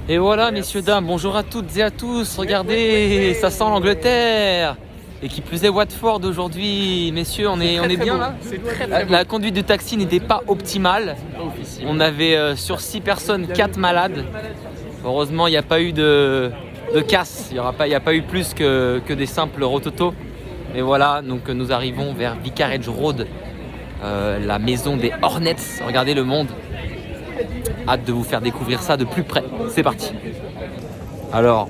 Et voilà, messieurs, dames, bonjour à toutes et à tous. Regardez, ça sent l'Angleterre. Et qui plus est Watford aujourd'hui. Messieurs, on est bien là. La conduite du taxi n'était pas optimale. On avait sur 6 personnes 4 malades. Heureusement, il n'y a pas eu de casse. Il n'y a pas eu plus que des simples rototos. Et voilà, donc nous arrivons vers Vicarage Road, la maison des Hornets. Regardez le monde. Hâte de vous faire découvrir ça de plus près. C'est parti. Alors,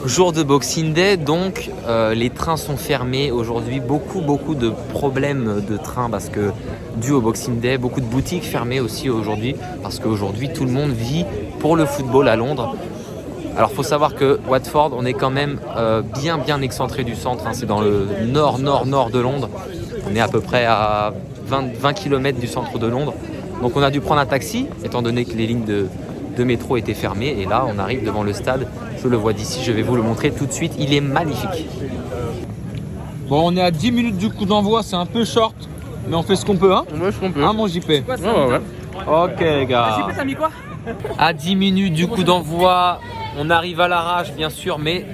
jour de Boxing Day, donc les trains sont fermés aujourd'hui. Beaucoup de problèmes de train parce que dû au Boxing Day, beaucoup de boutiques fermées aussi aujourd'hui parce qu'aujourd'hui tout le monde vit pour le football à Londres. Alors, faut savoir que Watford, on est quand même bien excentré du centre. Hein. C'est dans le nord de Londres. On est à peu près à 20 km du centre de Londres. Donc on a dû prendre un taxi, étant donné que les lignes de métro étaient fermées. Et là, on arrive devant le stade. Je le vois d'ici, je vais vous le montrer tout de suite. Il est magnifique. Bon, on est à 10 minutes du coup d'envoi, c'est un peu short. Mais on fait ce qu'on peut, hein. Ouais, ce qu'on peut. Hein, mon JP. Ouais. Ok, les gars. JP, t'as mis quoi? À 10 minutes du coup d'envoi, on arrive à l'arrache, bien sûr, mais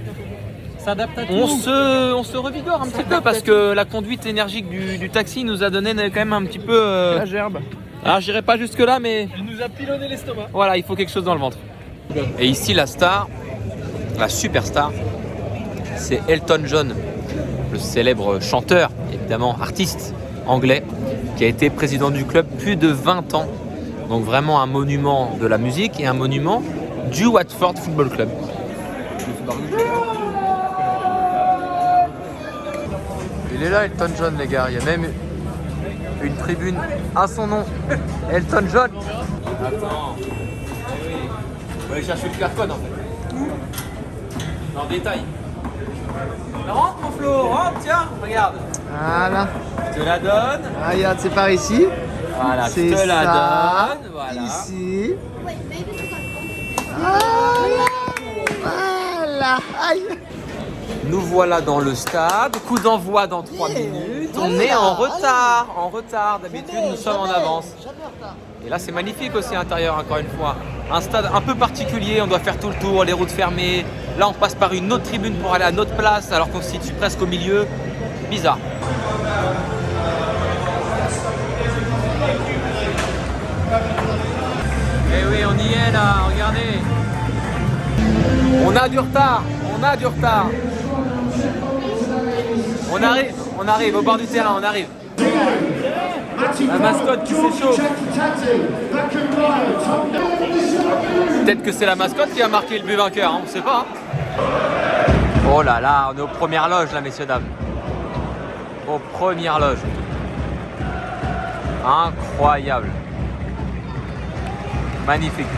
on se revigore un petit peu parce que la conduite énergique du taxi nous a donné quand même un petit peu... La gerbe. Alors j'irai pas jusque là, mais Il nous a pilonné l'estomac. voilà, il faut quelque chose dans le ventre. Et ici la star, la superstar, c'est Elton John, le célèbre chanteur, évidemment artiste anglais, qui a été président du club plus de 20 ans. Donc vraiment un monument de la musique et un monument du Watford Football Club. Il est là Elton John, les gars, il y a même une tribune à son nom. Elton John. Attends. On va aller chercher le QR code en fait. En détail. Rentre mon Flo, rentre, tiens, regarde. Voilà. Je te la donne. Ah, regarde, c'est par ici. Voilà, je C'est te la ça. donne. Voilà. Ici. Voilà. Aïe. Nous voilà dans le stade. Coup d'envoi dans 3 minutes. On est en retard. En retard. D'habitude, nous sommes en avance. Et là, c'est magnifique aussi à l'intérieur, encore une fois. Un stade un peu particulier. On doit faire tout le tour, les routes fermées. Là, on passe par une autre tribune pour aller à notre place, alors qu'on se situe presque au milieu. Bizarre. Eh oui, on y est là. Regardez. On a du retard. On arrive au bord du terrain, on arrive. La mascotte qui s'échauffe. Peut-être que c'est la mascotte qui a marqué le but vainqueur, hein, on ne sait pas. Oh là là, on est aux premières loges là, messieurs, dames. Aux premières loges. Incroyable. Magnifique.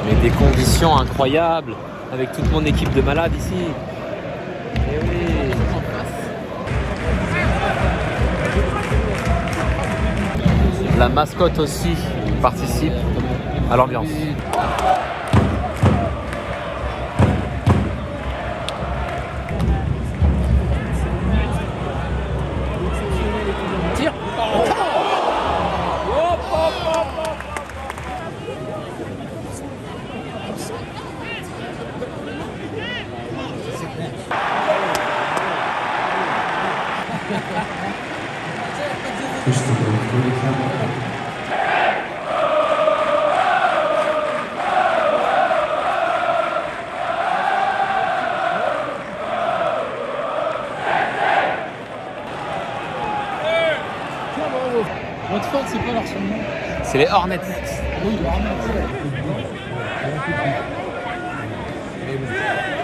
Mais des conditions incroyables, avec toute mon équipe de malades ici. Eh oui. La mascotte aussi participe à l'ambiance. Tire. Watford, c'est pas leur surnom. C'est les Hornets. Oui,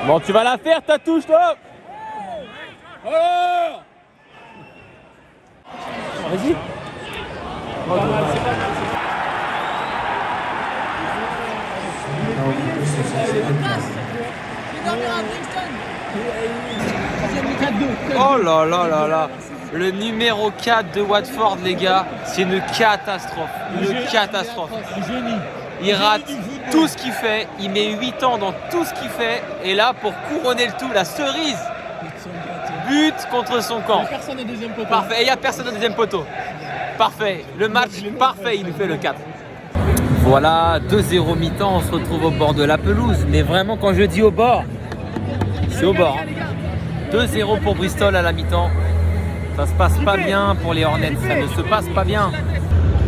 Bon, tu vas la faire ta touche, toi. Alors vas-y. Oh là là là là. Le numéro 4 de Watford, les gars, c'est une catastrophe. Une catastrophe. Il rate tout ce qu'il fait. Il met 8 ans dans tout ce qu'il fait. Et là, pour couronner le tout, la cerise. But contre son camp. Personne au deuxième poteau. Parfait. Et il n'y a personne au deuxième poteau. Parfait. Le match parfait. Il nous fait le 4. Voilà, 2-0 mi-temps, on se retrouve au bord de la pelouse. Mais vraiment, quand je dis au bord, c'est au bord. 2-0 pour Bristol à la mi-temps. Ça se passe pas bien pour les Hornets, ça ne se passe pas bien.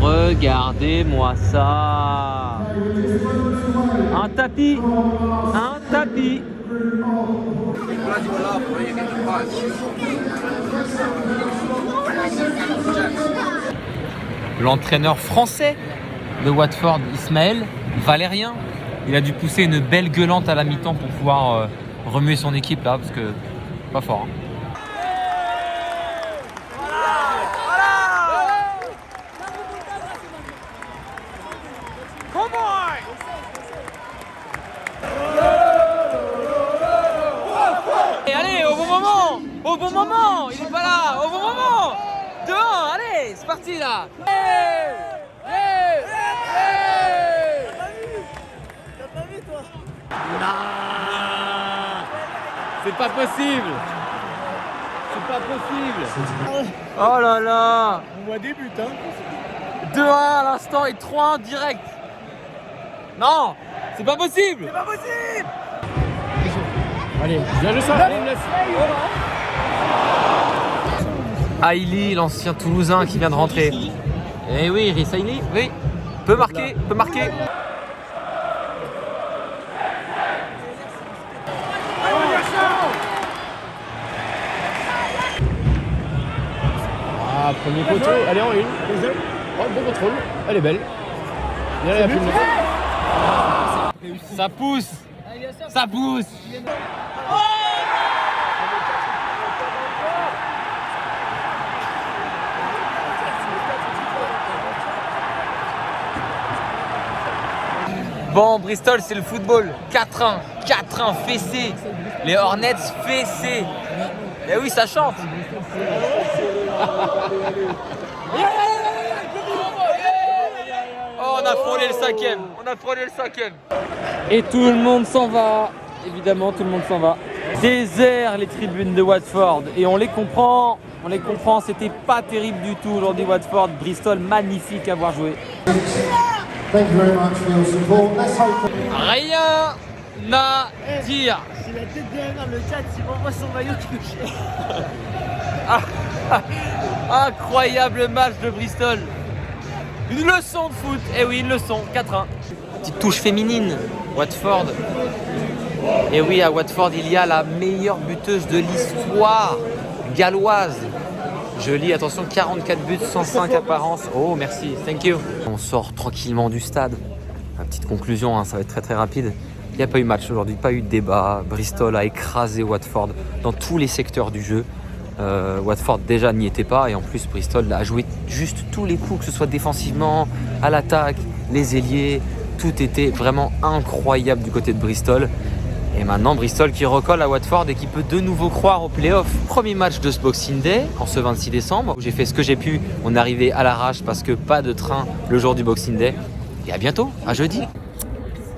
Regardez-moi ça. Un tapis. L'entraîneur français de Watford, Ismaël Valérien, il a dû pousser une belle gueulante à la mi-temps pour pouvoir remuer son équipe là, parce que pas fort. Hein. Allez, au bon moment, il est pas là, au bon moment. 2-1, allez, c'est parti là. C'est pas possible. C'est pas possible. Oh là là. On voit des buts, hein. 2-1 à l'instant et 3-1 direct. Non, c'est pas possible. C'est pas possible. Allez, bien joué ça. Allez, me laisse. Haïli, l'ancien Toulousain qui vient de rentrer. Eh oui, Rhys Haïli, oui. Peut marquer. Ah, premier poteau. Allez, en une. Oh, bon contrôle. Elle est belle. Viens là, Ça pousse. Bon, Bristol, c'est le football. 4-1 fessé. Les Hornets fessés. Eh oui, ça chante. Oh, on a frôlé le cinquième. Et tout le monde s'en va. Évidemment, tout le monde s'en va. Désert les tribunes de Watford. Et on les comprend. C'était pas terrible du tout aujourd'hui, Watford. Bristol, magnifique à voir jouer. Rien à dire. C'est la tête derrière le chat, il m'envoie son maillot touché. Incroyable match de Bristol. Une leçon de foot. Eh oui, une leçon. 4-1. Petite touche féminine. Watford. Et oui, à Watford, il y a la meilleure buteuse de l'histoire galloise. Je lis, attention, 44 buts, 105 apparences. Oh, merci, thank you. On sort tranquillement du stade. La petite conclusion, hein, ça va être très très rapide. Il n'y a pas eu match aujourd'hui, pas eu de débat. Bristol a écrasé Watford dans tous les secteurs du jeu. Watford déjà n'y était pas et en plus Bristol a joué juste tous les coups, que ce soit défensivement, à l'attaque, les ailiers. Tout était vraiment incroyable du côté de Bristol. Et maintenant Bristol qui recolle à Watford et qui peut de nouveau croire au play-off. Premier match de ce Boxing Day en ce 26 décembre. J'ai fait ce que j'ai pu. On est arrivé à l'arrache parce que pas de train le jour du Boxing Day. Et à bientôt, à jeudi.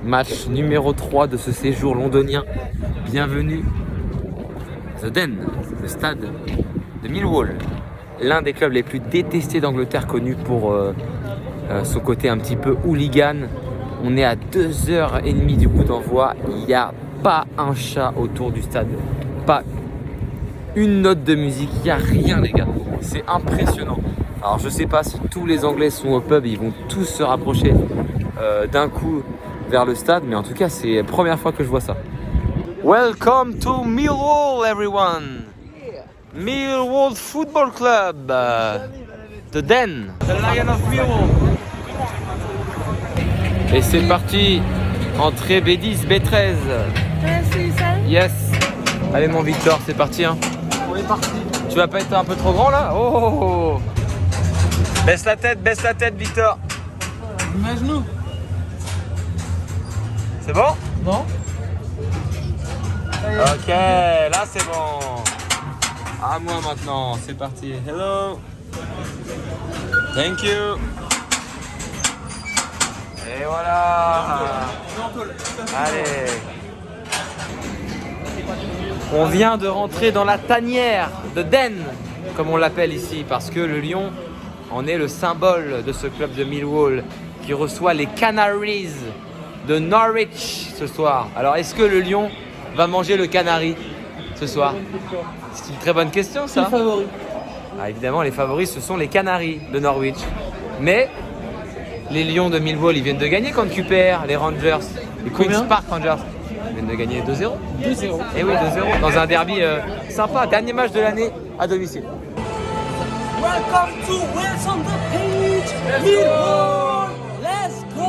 Match numéro 3 de ce séjour londonien. Bienvenue The Den, le stade de Millwall. L'un des clubs les plus détestés d'Angleterre, connu pour son côté un petit peu hooligan. On est à 2h30 du coup d'envoi. Il n'y a pas un chat autour du stade, pas une note de musique, il n'y a rien les gars, c'est impressionnant. Alors je sais pas si tous les Anglais sont au pub, ils vont tous se rapprocher d'un coup vers le stade, mais en tout cas c'est la première fois que je vois ça. Welcome to Millwall everyone. Millwall Football Club, The Den, The Lion of Millwall. Et c'est parti, entrée B10, B13. Yes. Allez mon Victor, c'est parti hein. On est parti. Tu vas pas être un peu trop grand là? Oh. Baisse la tête Victor. Mets genou. C'est bon? Non. Ok, là c'est bon. À moi maintenant, c'est parti. Hello. Thank you. Et voilà. Allez. On vient de rentrer dans la tanière de Den, comme on l'appelle ici, parce que le lion en est le symbole de ce club de Millwall. qui reçoit les Canaries de Norwich ce soir. Alors, est-ce que le Lion va manger le Canary ce soir? C'est une très bonne question, ça. Qui est favori? Ah, évidemment, les favoris, ce sont les Canaries de Norwich. Mais les Lions de Millwall, ils viennent de gagner contre QPR, les Rangers, les Queen's Park Rangers. Ils viennent de gagner 2-0. 2-0. Et oui, 2-0 dans un derby sympa, dernier match de l'année à domicile. Welcome to Wheels on the Page. Millwall. Let's go.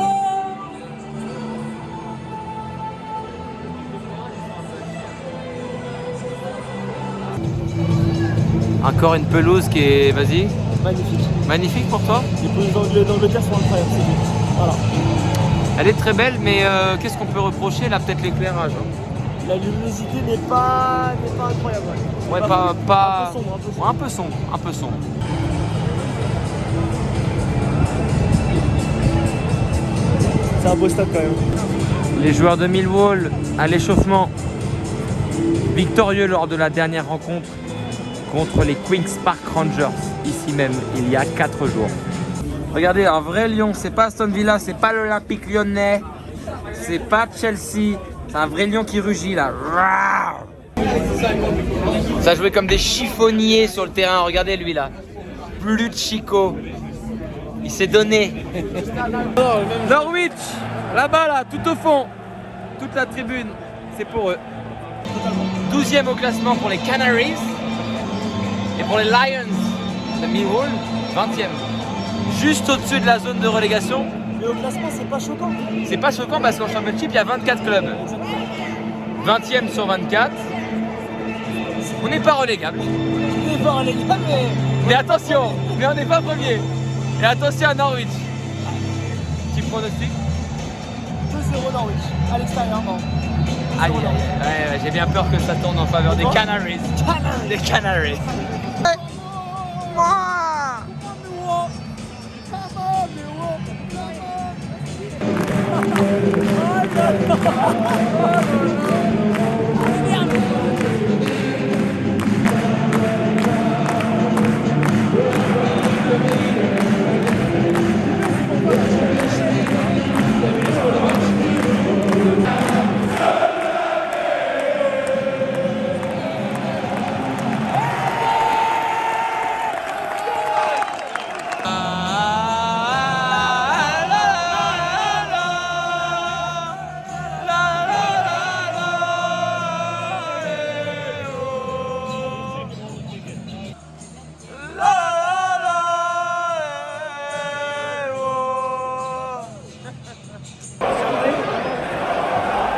Encore une pelouse qui est, vas-y, Magnifique. magnifique pour toi. Les pelouses d'Angleterre sont incroyables, c'est bien. Voilà. Elle est très belle, mais qu'est-ce qu'on peut reprocher là? Peut-être l'éclairage. Hein. La luminosité n'est pas incroyable. Ouais, pas... Un peu sombre, un peu sombre. C'est un beau stade quand même. Les joueurs de Millwall à l'échauffement, victorieux lors de la dernière rencontre contre les Queen's Park Rangers, ici même, il y a 4 jours. Regardez, un vrai Lion, c'est pas Aston Villa, c'est pas l'Olympique Lyonnais, c'est pas Chelsea, c'est un vrai Lion qui rugit là. Ça jouait comme des chiffonniers sur le terrain, regardez lui là. Plus de Chico, il s'est donné. Norwich, là-bas là, tout au fond, toute la tribune, c'est pour eux. 12e au classement pour les Canaries. Et pour les Lions de Millwall, 20e. Juste au-dessus de la zone de relégation. Mais au classement, c'est pas choquant. C'est pas choquant parce qu'en Championship, il y a 24 clubs. 20e sur 24. On n'est pas relégable. On n'est pas relégable, Mais attention, mais on n'est pas premier. Et attention à Norwich. Petit pronostic? 2-0 Norwich, à l'extérieur. Aïe, ouais, j'ai bien peur que ça tourne en faveur des Canaries. Des Canaries.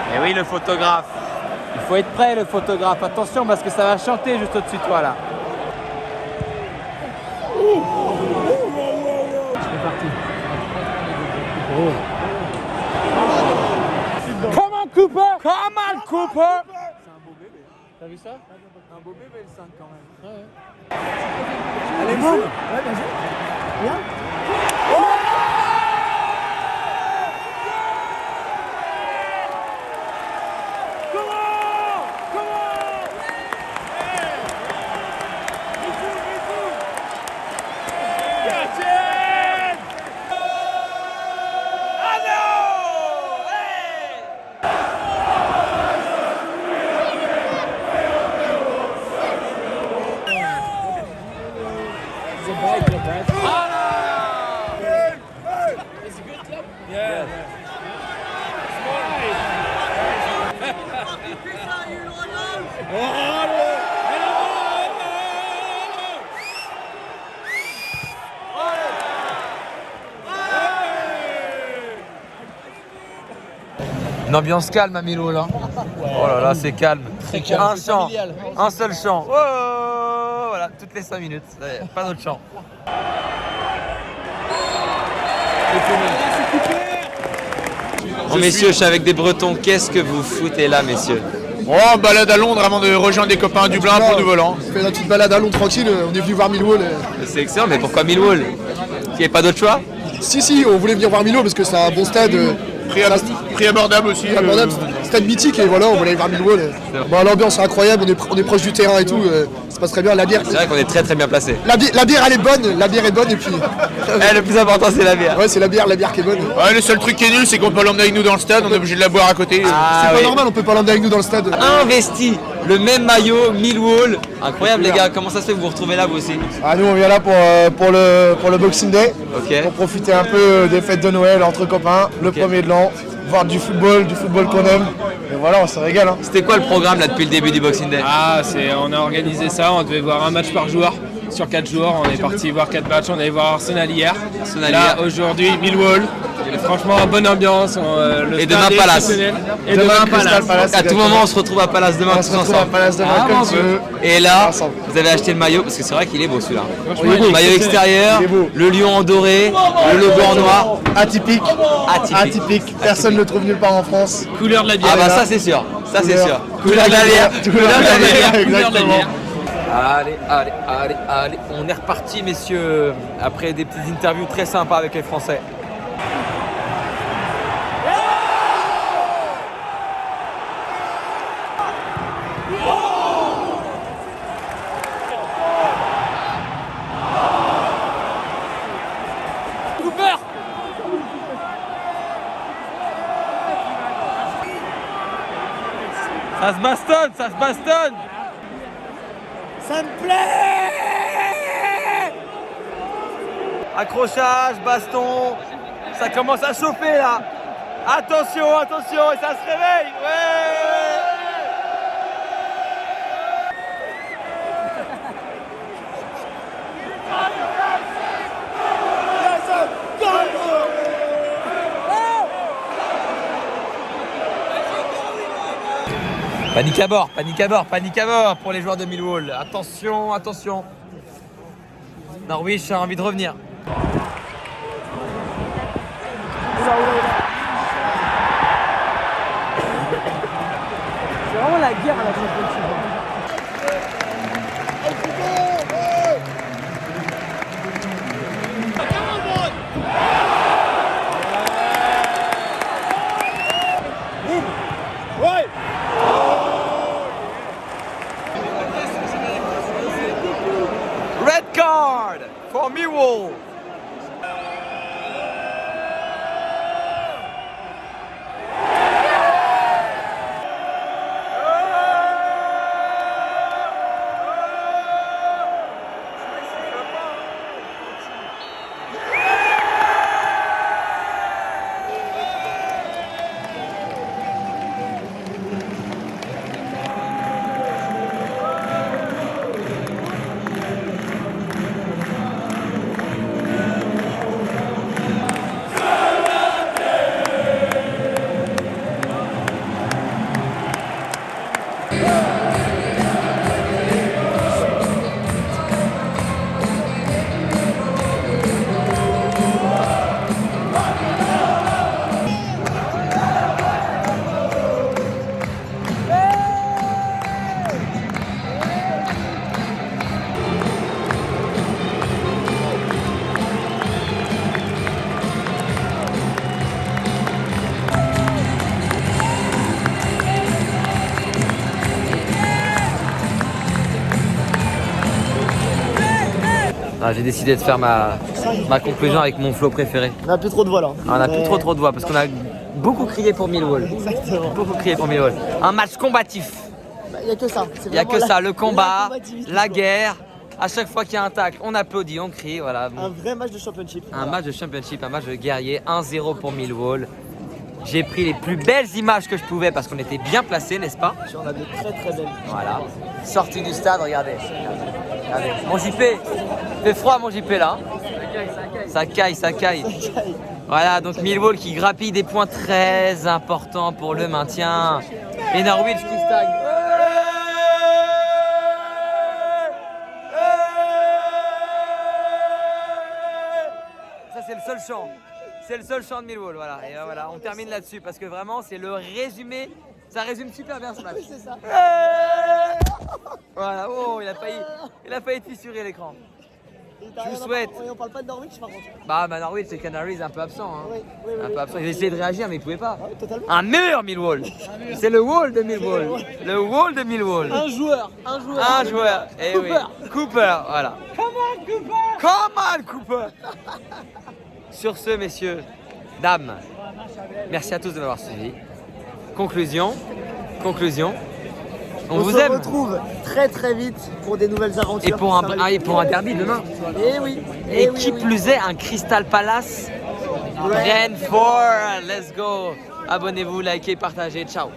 Et oui, le photographe. Il faut être prêt, le photographe. Attention parce que ça va chanter juste au-dessus de toi là. C'est parti. Come on Cooper! Come on Cooper! C'est un beau bébé. T'as vu ça? Un beau bébé le 5 quand même. Ouais. Allez, boum. Ouais, vas-y. Viens. Une ambiance calme à Milo là. Oh là là, c'est calme. Un chant, un seul chant. Oh, voilà, toutes les 5 minutes. Pas d'autre chant. Bon, messieurs, je suis avec des Bretons. Qu'est-ce que vous foutez là, messieurs? Oh, balade à Londres avant de rejoindre des copains à Dublin pour nous volant. On fait une petite balade à Londres tranquille, on est venu voir Millwall. C'est excellent, mais pourquoi Millwall? Il n'y avait pas d'autre choix? Si, on voulait venir voir Millwall parce que c'est un bon stade. Prix abordable aussi. Abordable, stade mythique et voilà, on voulait aller voir Millwall. Bon, l'ambiance est incroyable, on est proche du terrain et tout. se passe très bien. La bière, C'est vrai qu'on est très très bien placé. la bière elle est bonne, et puis Le plus important c'est la bière. ouais c'est la bière qui est bonne. Ouais, le seul truc qui est nul, c'est qu'on peut l'emmener avec nous dans le stade, on est obligé de la boire à côté. Ah, C'est oui. pas normal, on peut pas l'emmener avec nous dans le stade. Investi, le même maillot, Millwall. Incroyable les gars, comment ça se fait que vous vous retrouvez là vous aussi? Ah, nous on vient là pour le Boxing Day, Ok. pour profiter un peu des fêtes de Noël entre copains, le premier de l'an, voir du football qu'on aime. Et voilà, on se régale. Hein. C'était quoi le programme là depuis le début du Boxing Day? On a organisé ça, on devait voir un match par jour sur 4 jours. On est parti voir 4 matchs, on allait voir Arsenal hier. Là aujourd'hui Millwall. Et franchement, bonne ambiance. Et demain Palace. Et demain Palace. À tout moment on se retrouve à Palace demain On tous se retrouve à ensemble. Palace demain Ah, comme mon tu Dieu. veux. Et là, Ensemble. vous avez acheté le maillot parce que c'est vrai qu'il est beau celui-là. Il est beau. Maillot extérieur, Il est beau. le lion en doré, le logo en noir. Atypique. Atypique. Personne ne le trouve nulle part en France. Couleur de la bière. Ah bah ça c'est sûr, ça c'est Couleur. sûr. Couleur de la bière. Couleur de la bière. Exactement. Allez, on est reparti messieurs, après des petites interviews très sympas avec les Français. Ça se bastonne, ça se bastonne. Ça me plaît. Accrochage, baston, ça commence à chauffer là. Attention, et ça se réveille. Ouais. Panique à bord pour les joueurs de Millwall. Attention. Norwich a envie de revenir. C'est vraiment la guerre à la championship. Red card for Millwall. J'ai décidé de faire ma conclusion avec mon flow préféré. On n'a plus trop de voix là. On n'a plus trop de voix parce qu'on a beaucoup crié pour Millwall. Exactement. Beaucoup crié pour Millwall. Un match combatif. Il n'y a que ça. Il n'y a que ça, le combat, la guerre. À chaque fois qu'il y a un tacle, on applaudit, on crie. Voilà. Un vrai match de championship. Un match de championship, un match de guerrier. 1-0 pour Millwall. J'ai pris les plus belles images que je pouvais parce qu'on était bien placés, n'est-ce pas? On a de très très belles. Voilà. Sortie du stade, regardez. Regardez. Mon JP, fait froid mon JP là. Ça caille. Voilà, donc Millwall qui grappille des points très importants pour le maintien. Et Norwich qui stagne. Ça c'est le seul chant. C'est le seul chant de Millwall, voilà. Et voilà, on termine là-dessus parce que vraiment c'est le résumé. Ça résume super bien ce match. C'est ça. Voilà, oh, il a failli fissurer l'écran. Je vous souhaite. On parle pas de Norwich par contre. Bah Norwich et Canaries un peu absent. Hein. Oui, Un peu absent. Ils essayaient de réagir mais ils pouvaient pas. Totalement. Un meilleur Millwall. C'est le Wall de Millwall. Le Wall de Millwall. Un joueur. Un joueur. Eh oui. Cooper. Voilà. Come on Cooper. Sur ce, messieurs, dames, merci à tous de m'avoir suivi. Conclusion. On vous se aime. retrouve très très vite pour des nouvelles aventures. Et pour un derby demain. Et oui. Et qui plus est, un Crystal Palace. Brentford. Let's go. Abonnez-vous, likez, partagez. Ciao.